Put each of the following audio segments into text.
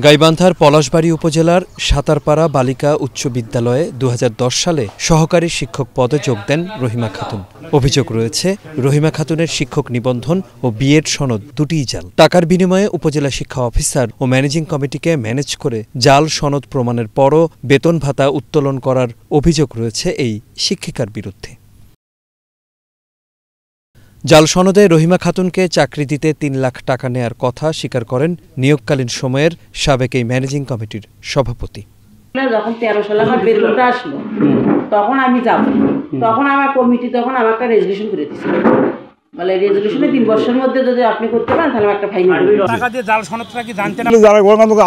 গাইবান্ধার পলাশবাড়ী উপজেলার সাতারপাড়া বালিকা উচ্চ বিদ্যালয়ে 2010 সালে সহকারী শিক্ষক পদে যোগ দেন রহিমা খাতুন। অভিযোগ রয়েছে, রহিমা খাতুনের শিক্ষক নিবন্ধন ও বিএড সনদ দুটিই জাল। টাকার বিনিময়ে উপজেলা শিক্ষা অফিসার ও ম্যানেজিং কমিটিকে ম্যানেজ করে জাল সনদ প্রমাণের পরও বেতন ভাতা উত্তোলন করার অভিযোগ রয়েছে এই শিক্ষিকার বিরুদ্ধে। জাল সনদে রহিমা খাতুনকে চাকরি দিতে 3 লাখ টাকা নেয়ার কথা স্বীকার করেন নিয়োগকালীন সময়ের সাবেক এই ম্যানেজিং কমিটির সভাপতি। যখন 13 সালে আমার বেতনটা আসলো তখন আমি যাব, তখন আমার কমিটি আমার একটা রেজুলেশন করে দিয়েছিল, বলে রেজুলেশনে 3 বছরের মধ্যে যদি আপনি করতে পারেন তাহলে একটা ফাইন হবে। টাকা দিয়ে জাল সনদটা কি জানতেন না? যারা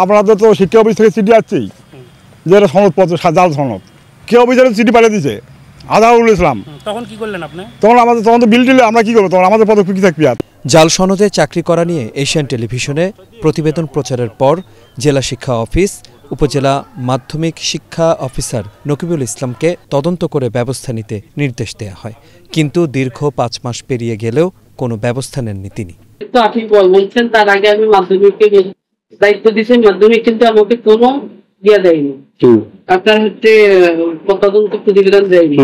আপনাদের তো শিক্ষা অফিস থেকে চিঠি আসছেই যে এটা সনদপত্র জাল সনদ, কে অফিসারের চিঠি পাঠিয়ে দিয়েছে আদাউল ইসলাম। তখন কি করলেন আপনি? তখন তো বিল দিলে আমরা কি করবো, তখন আমাদের পদক্ষেপ কি থাকবে? জাল সনদে চাকরি করা নিয়ে এশিয়ান টেলিভিশনে প্রতিবেদন প্রচারের পর জেলা শিক্ষা অফিস উপজেলা মাধ্যমিক শিক্ষা অফিসার নকিবুল ইসলামকে তদন্ত করে ব্যবস্থা নিতে নির্দেশ দেওয়া হয়, কিন্তু দীর্ঘ 5 মাস পেরিয়ে গেলেও কোনো ব্যবস্থা নেননি তিনি। আপনি বলছেন তার আগে আমি মাধ্যমিককে দায়িত্ব দিয়েছেন, মাধ্যমিক কিন্তু আমাকে কোনো দিয়ে দেয়নি, আপনার তদন্ত প্রতিবেদন দেয়নি,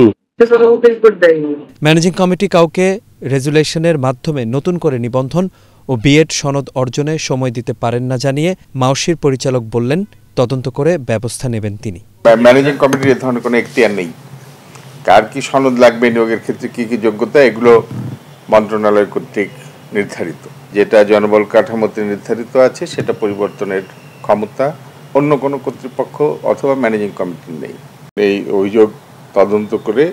ম্যানেজিং কমিটি কাউকে রেজুলেশনের মাধ্যমে নতুন করে নিবন্ধন ও বিএড সনদ অর্জনে সময় দিতে পারেন না জানিয়ে মাউসির পরিচালক বললেন তদন্ত করে ব্যবস্থা নেবেন তিনি। ম্যানেজিং কমিটির এ ধরনের কোনো এখতিয়ার নেই। কার কি সনদ লাগবে, নিয়োগের ক্ষেত্রে কি কি যোগ্যতা, এগুলো মন্ত্রণালয় কর্তৃক নির্ধারিত। যেটা জনবল কাঠামোতে নির্ধারিত আছে সেটা পরিবর্তনের ক্ষমতা অন্য কোনো কর্তৃপক্ষ অথবা ম্যানেজিং কমিটির নেই। এই অভিযোগ তদন্ত করে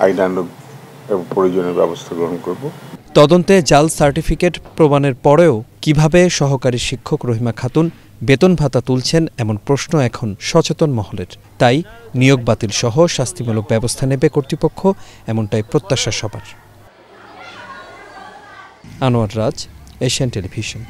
আইনানুগ প্রয়োজনীয় ব্যবস্থা গ্রহণ করব। তদন্তে জাল সার্টিফিকেট প্রমাণের পরেও কিভাবে সহকারী শিক্ষক রহিমা খাতুন বেতন ভাতা তুলছেন এমন প্রশ্ন এখন সচেতন মহলের। তাই নিয়োগ বাতিল সহ শাস্তিমূলক ব্যবস্থা নেবে কর্তৃপক্ষ, এমনটাই প্রত্যাশা সবার। আনোয়ার রাজ, এশিয়ান টেলিভিশন।